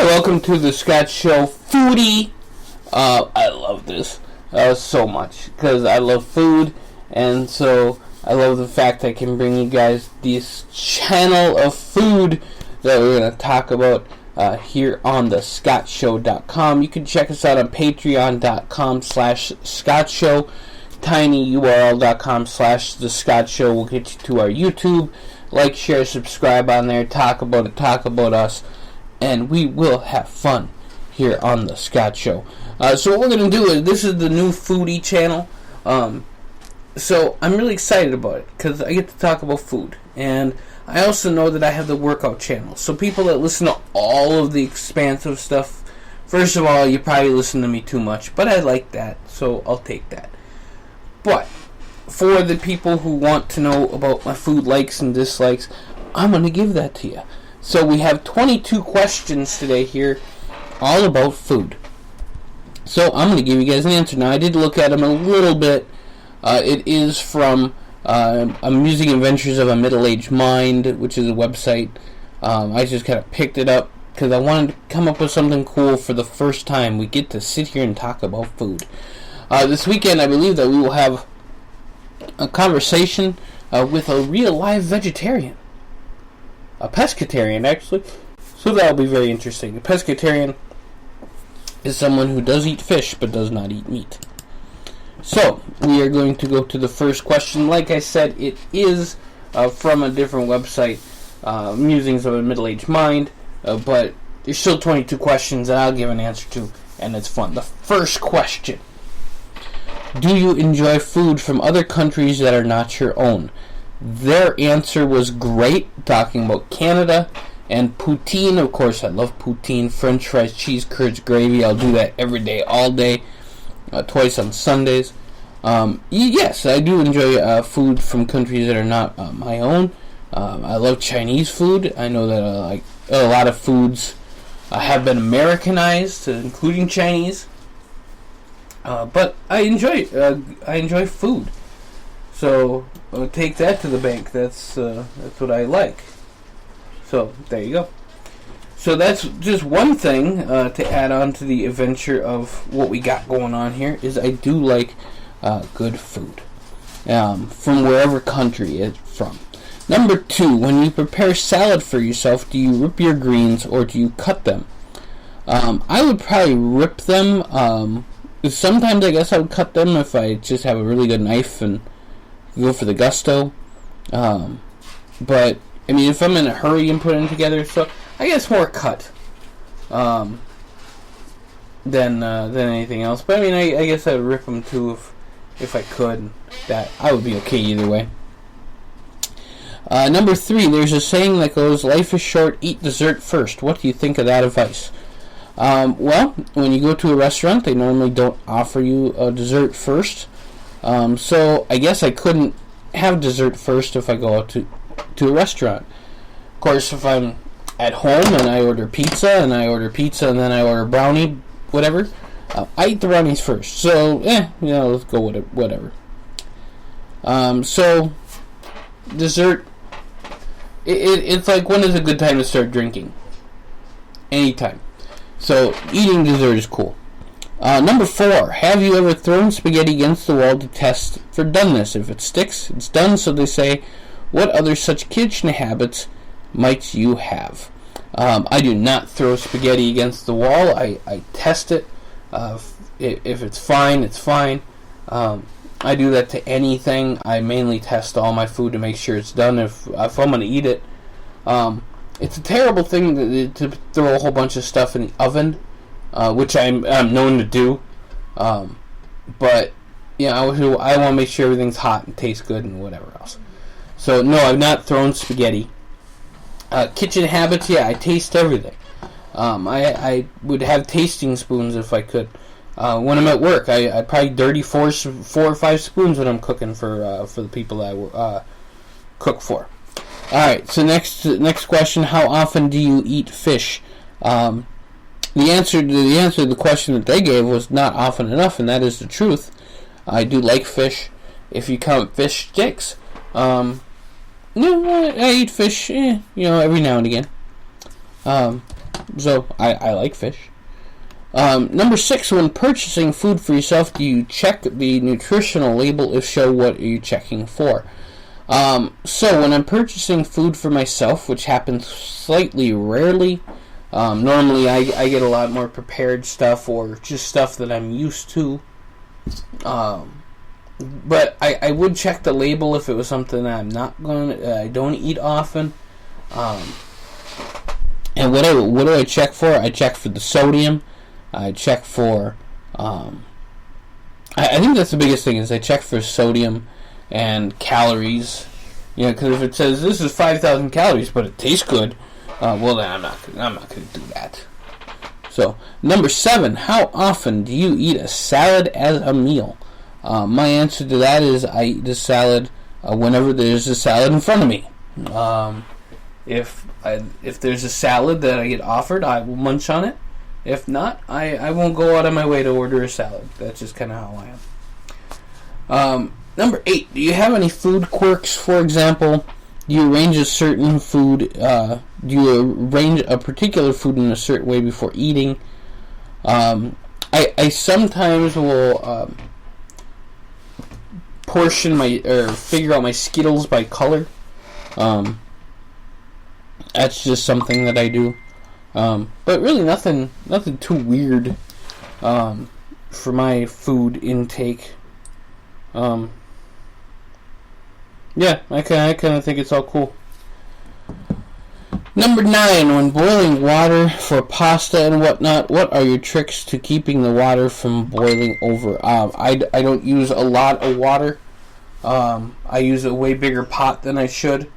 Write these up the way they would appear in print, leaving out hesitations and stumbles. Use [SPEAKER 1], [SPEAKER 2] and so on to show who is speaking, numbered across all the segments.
[SPEAKER 1] welcome to the Scott Show Foodie. I love this so much because I love food, and so I love the fact I can bring you guys this channel of food that we're going to talk about here on thescottshow.com. You can check us out on patreon.com/scottshow, tinyurl.com/thescottshow will get you to our YouTube. Like, share, subscribe on there, talk about it, talk about us, and we will have fun here on the Scott Show. So what we're going to do is, this is the new Foodie channel. So I'm really excited about it because I get to talk about food. And I also know that I have the workout channel. So people that listen to all of the expansive stuff, first of all, you probably listen to me too much. But I like that, so I'll take that. But for the people who want to know about my food likes and dislikes, I'm going to give that to you. So we have 22 questions today here, all about food. So I'm going to give you guys an answer. Now, I did look at them a little bit. It is from Amusing Adventures of a Middle-Aged Mind, which is a website. I just kind of picked it up because I wanted to come up with something cool for the first time. We get to sit here and talk about food. This weekend, I believe that we will have a conversation with a real live vegetarian. A pescatarian, actually. So that will be very interesting. A pescatarian is someone who does eat fish but does not eat meat. So, we are going to go to the first question. Like I said, it is from a different website, Musings of a Middle-Aged Mind, but there's still 22 questions that I'll give an answer to, and it's fun. The first question: do you enjoy food from other countries that are not your own? Their answer was great, talking about Canada and poutine. Of course, I love poutine, french fries, cheese curds, gravy. I'll do that every day, all day, twice on Sundays. Yes, I do enjoy food from countries that are not my own. I love Chinese food. I know that like a lot of foods have been Americanized, including Chinese. But I enjoy food. So I'll take that to the bank. That's what I like. So there you go. So that's just one thing to add on to the adventure of what we got going on here. Is I do like good food from wherever country it's from. Number 2, when you prepare salad for yourself, do you rip your greens or do you cut them? I would probably rip them. Sometimes I guess I would cut them if I just have a really good knife and go for the gusto. But I mean, if I'm in a hurry and putting them together, so I guess more cut than anything else. But I mean, I guess I'd rip them too if I could. That I would be okay either way. Number 3, there's a saying that goes, "Life is short, eat dessert first." What do you think of that advice? Well, when you go to a restaurant, they normally don't offer you a dessert first. So I guess I couldn't have dessert first if I go out to a restaurant. Of course, if I'm at home and I order pizza and then I order brownie, whatever, I eat the brownies first. So, let's go with it, whatever. So, dessert, it's like, when is a good time to start drinking? Anytime. So, eating dessert is cool. Number 4, have you ever thrown spaghetti against the wall to test for doneness? If it sticks, it's done, so they say. What other such kitchen habits might you have? I do not throw spaghetti against the wall. I test it. If it's fine, it's fine. I do that to anything. I mainly test all my food to make sure it's done if I'm going to eat it. It's a terrible thing to throw a whole bunch of stuff in the oven, which I'm known to do. But I want to make sure everything's hot and tastes good and whatever else. So no, I've not thrown spaghetti. Kitchen habits, I taste everything. I would have tasting spoons if I could. When I'm at work, I probably dirty 4 or 5 spoons when I'm cooking for the people that I cook for. All right. So next question: how often do you eat fish? The answer to the question that they gave was not often enough, and that is the truth. I do like fish. If you count fish sticks, I eat fish, every now and again. So I like fish. Number 6, when purchasing food for yourself, do you check the nutritional label? If so, what are you checking for? So when I'm purchasing food for myself, which happens slightly rarely, normally I get a lot more prepared stuff or just stuff that I'm used to. But I would check the label if it was something that I don't eat often. And what do I check for? I check for the sodium. I check for, I think that's the biggest thing, is I check for sodium and calories. You know, because if it says this is 5,000 calories, but it tastes good, well then I'm not going to do that. So, number 7, how often do you eat a salad as a meal? My answer to that is I eat a salad whenever there's a salad in front of me. If there's a salad that I get offered, I will munch on it. If not, I won't go out of my way to order a salad. That's just kind of how I am. Number 8, do you have any food quirks? For example, do you arrange a certain food? Do you arrange a particular food in a certain way before eating? I sometimes will figure out my Skittles by color. That's just something that I do. But really nothing too weird for my food intake. Yeah, I kind of think it's all cool. Number 9, when boiling water for pasta and whatnot, what are your tricks to keeping the water from boiling over? I don't use a lot of water. I use a way bigger pot than I should.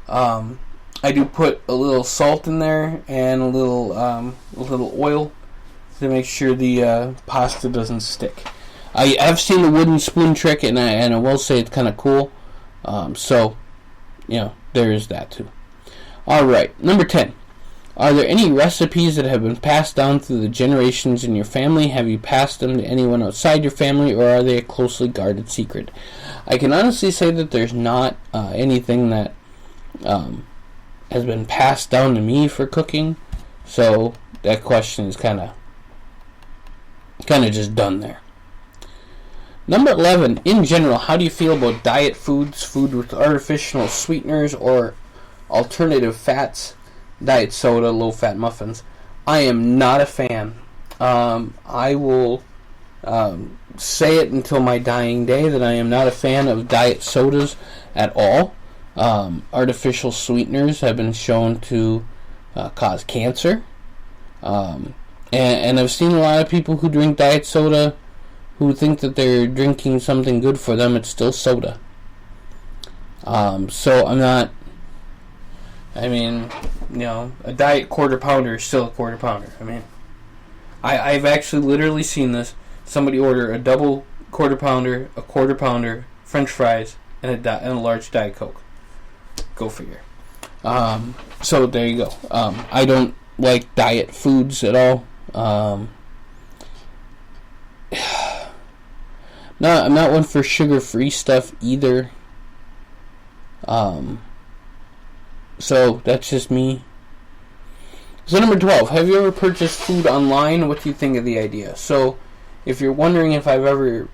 [SPEAKER 1] I do put a little salt in there and a little oil to make sure the pasta doesn't stick. I have seen the wooden spoon trick, and I will say it's kind of cool. So, you know, there is that too. Alright, number 10. Are there any recipes that have been passed down through the generations in your family? Have you passed them to anyone outside your family, or are they a closely guarded secret? I can honestly say that there's not anything that has been passed down to me for cooking, so that question is kind of just done there. Number 11, in general, how do you feel about diet foods, food with artificial sweeteners or alternative fats, diet soda, low-fat muffins? I am not a fan. I will say it until my dying day that I am not a fan of diet sodas at all. Artificial sweeteners have been shown to cause cancer. And I've seen a lot of people who drink diet soda who think that they're drinking something good for them. It's still soda. So I'm not... I mean, you know, a diet quarter pounder is still a quarter pounder. I mean, I've actually literally seen this. Somebody order a double quarter pounder, French fries, and a large Diet Coke. Go figure. So there you go. I don't like diet foods at all. No, I'm not one for sugar-free stuff either. So that's just me. So number 12, have you ever purchased food online? What do you think of the idea? So if you're wondering if I've ever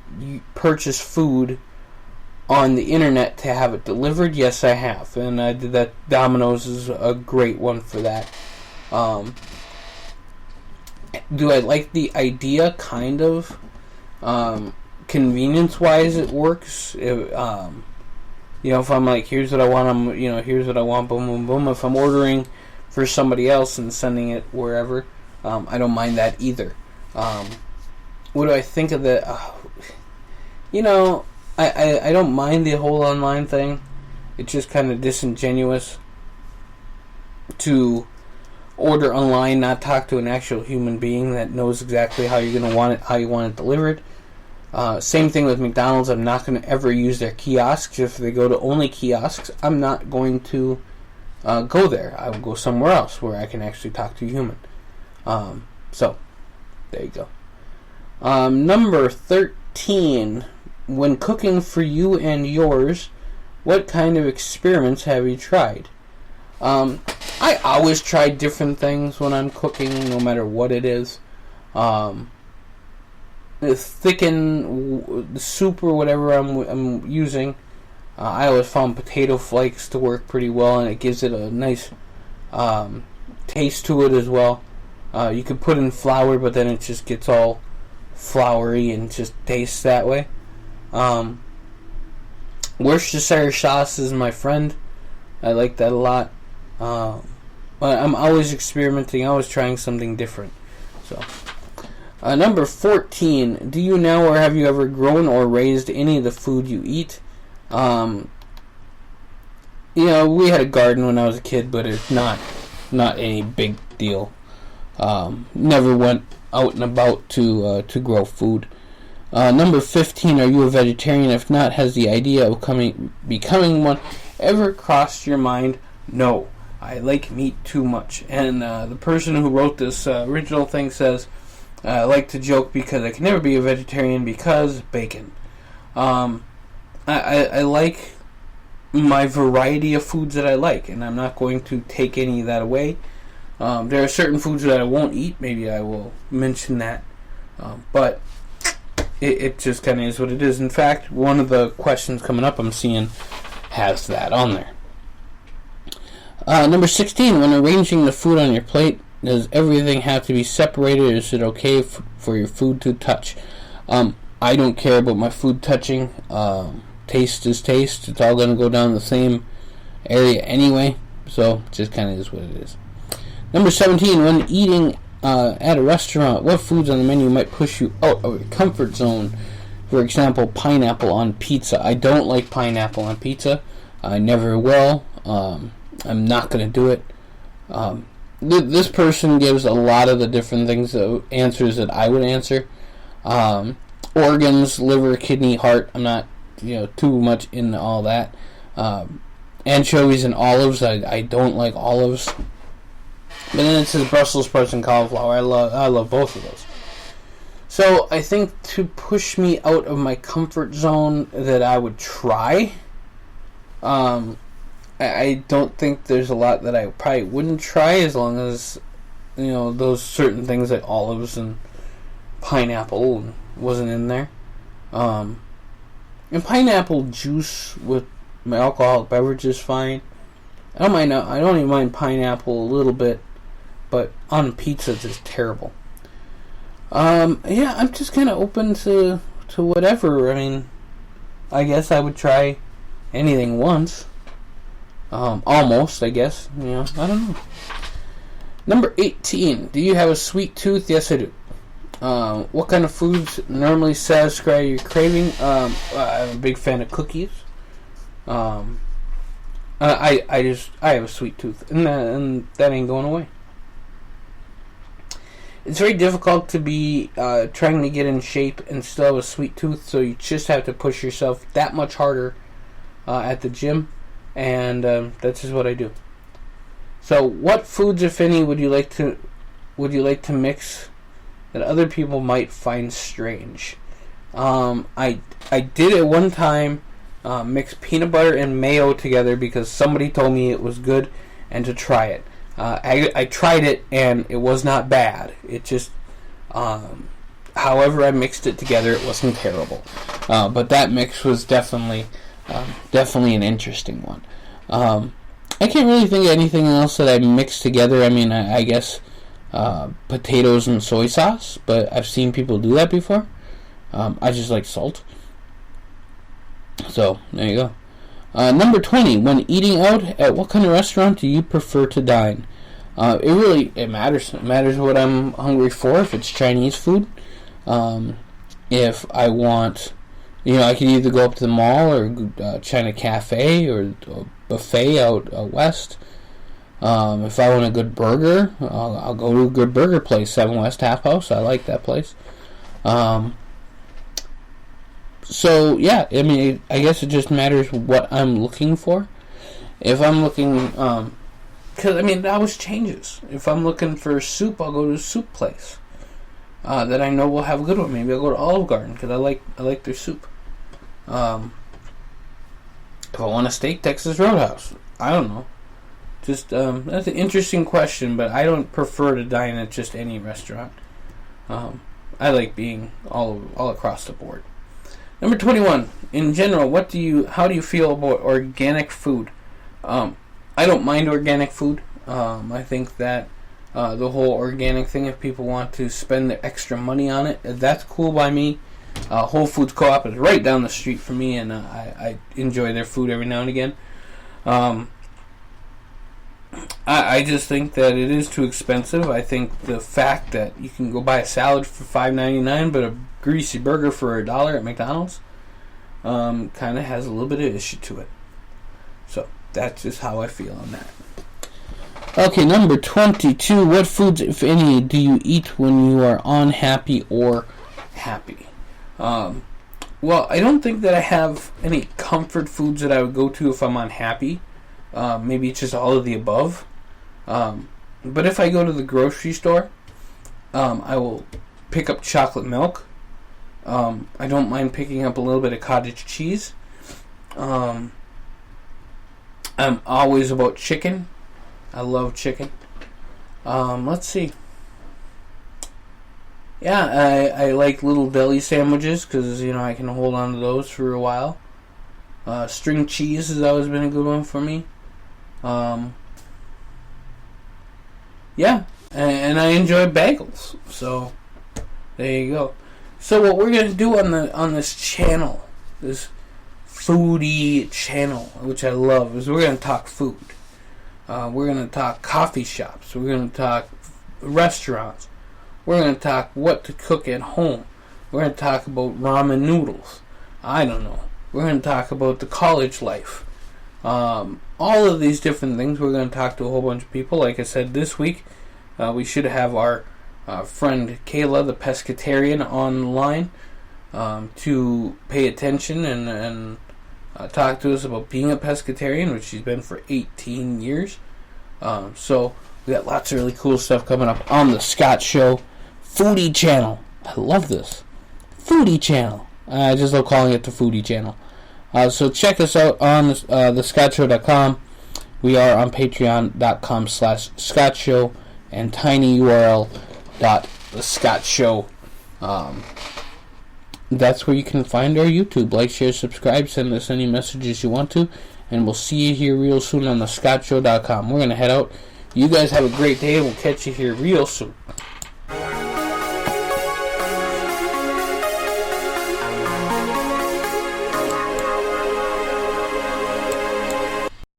[SPEAKER 1] purchased food on the internet to have it delivered, yes, I have. And I did that. Domino's is a great one for that. Do I like the idea? Kind of. Convenience-wise, it works. You know, if I'm like, here's what I want, here's what I want, boom, boom, boom. If I'm ordering for somebody else and sending it wherever, I don't mind that either. What do I think of the... you know, I don't mind the whole online thing. It's just kind of disingenuous to order online, not talk to an actual human being that knows exactly how you're going to want it, how you want it delivered. Same thing with McDonald's. I'm not going to ever use their kiosks. If they go to only kiosks, I'm not going to go there. I will go somewhere else where I can actually talk to a human. So, there you go. Number 13. When cooking for you and yours, what kind of experiments have you tried? I always try different things when I'm cooking, no matter what it is. Thicken the soup or whatever I'm using. I always found potato flakes to work pretty well, and it gives it a nice taste to it as well. You could put in flour, but then it just gets all floury and just tastes that way. Worcestershire sauce is my friend. I like that a lot. But I'm always experimenting, always trying something different. So, number 14. Do you now or have you ever grown or raised any of the food you eat? We had a garden when I was a kid, but it's not any big deal. Never went out and about to grow food. Number 15, are you a vegetarian? If not, has the idea of becoming one ever crossed your mind? No, I like meat too much. And the person who wrote this original thing says, I like to joke because I can never be a vegetarian because bacon. I like my variety of foods that I like, and I'm not going to take any of that away. There are certain foods that I won't eat. Maybe I will mention that. But it just kind of is what it is. In fact, one of the questions coming up I'm seeing has that on there. Number 16, when arranging the food on your plate, does everything have to be separated, or is it okay for your food to touch? I don't care about my food touching. Taste is taste. It's all going to go down the same area anyway, so it just kind of is what it is. Number 17, when eating at a restaurant, what foods on the menu might push you out of your comfort zone? For example, pineapple on pizza. I don't like pineapple on pizza. I never will. I'm not going to do it. This person gives a lot of the different things, answers that I would answer. Organs, liver, kidney, heart. I'm not, too much into all that. Anchovies and olives. I don't like olives. But then it says Brussels sprouts and cauliflower. I love both of those. So I think to push me out of my comfort zone that I would try. I don't think there's a lot that I probably wouldn't try, as long as those certain things like olives and pineapple wasn't in there. And pineapple juice with my alcoholic beverage is fine. I don't even mind pineapple a little bit, but on pizza it's just terrible. I'm just kind of open to whatever. I mean, I guess I would try anything once. Almost, I guess. I don't know. Number 18. Do you have a sweet tooth? Yes, I do. What kind of foods normally satisfy your craving? I'm a big fan of cookies. I have a sweet tooth, and that ain't going away. It's very difficult to be trying to get in shape and still have a sweet tooth, so you just have to push yourself that much harder at the gym, and that's just what I do. So, what foods, if any, would you like to mix that other people might find strange? I did at one time mix peanut butter and mayo together because somebody told me it was good and to try it. I tried it and it was not bad. It just, however I mixed it together, it wasn't terrible. But that mix was definitely an interesting one. I can't really think of anything else that I mixed together. I mean, I guess potatoes and soy sauce, but I've seen people do that before. I just like salt. So, there you go. Number 20, when eating out, at what kind of restaurant do you prefer to dine? It matters. It matters what I'm hungry for. If it's Chinese food, if I want, I could either go up to the mall or China Cafe or a buffet out west. If I want a good burger, I'll go to a good burger place, 7 West Half House. I like that place. So, yeah, I mean, I guess it just matters what I'm looking for. If I'm looking, because, I mean, that always changes. If I'm looking for soup, I'll go to a soup place that I know will have a good one. Maybe I'll go to Olive Garden because I like their soup. If I want a steak, Texas Roadhouse. I don't know. Just that's an interesting question, but I don't prefer to dine at just any restaurant. I like being all across the board. Number 21. In general, how do you feel about organic food? I don't mind organic food. I think that the whole organic thing, if people want to spend their extra money on it, that's cool by me. Whole Foods Co-op is right down the street from me, and I enjoy their food every now and again. I just think that it is too expensive. I think the fact that you can go buy a salad for $5.99 but a greasy burger for $1 at McDonald's kind of has a little bit of issue to it. So that's just how I feel on that. Okay, number 22. What foods, if any, do you eat when you are unhappy or happy? Well, I don't think that I have any comfort foods that I would go to if I'm unhappy. Maybe it's just all of the above. But if I go to the grocery store, I will pick up chocolate milk. I don't mind picking up a little bit of cottage cheese. I'm always about chicken. I love chicken. Let's see. Yeah, I like little deli sandwiches because, I can hold on to those for a while. String cheese has always been a good one for me. Yeah, and I enjoy bagels. So there you go. So what we're gonna do on this channel, this foodie channel, which I love, is we're gonna talk food. We're gonna talk coffee shops. We're gonna talk restaurants. We're gonna talk what to cook at home. We're gonna talk about ramen noodles. I don't know. We're going to talk about the college life. All of these different things. We're going to talk to a whole bunch of people. Like I said, this week we should have our friend Kayla, the pescatarian, online to pay attention and talk to us about being a pescatarian, which she's been for 18 years. So we got lots of really cool stuff coming up on the Scott Show Foodie channel. I love this. Foodie channel. I just love calling it the Foodie channel. So check us out on thescottshow.com. We are on patreon.com/scottshow and tinyurl.thescottshow. That's where you can find our YouTube. Like, share, subscribe, send us any messages you want to, and we'll see you here real soon on thescottshow.com. We're going to head out. You guys have a great day, and we'll catch you here real soon.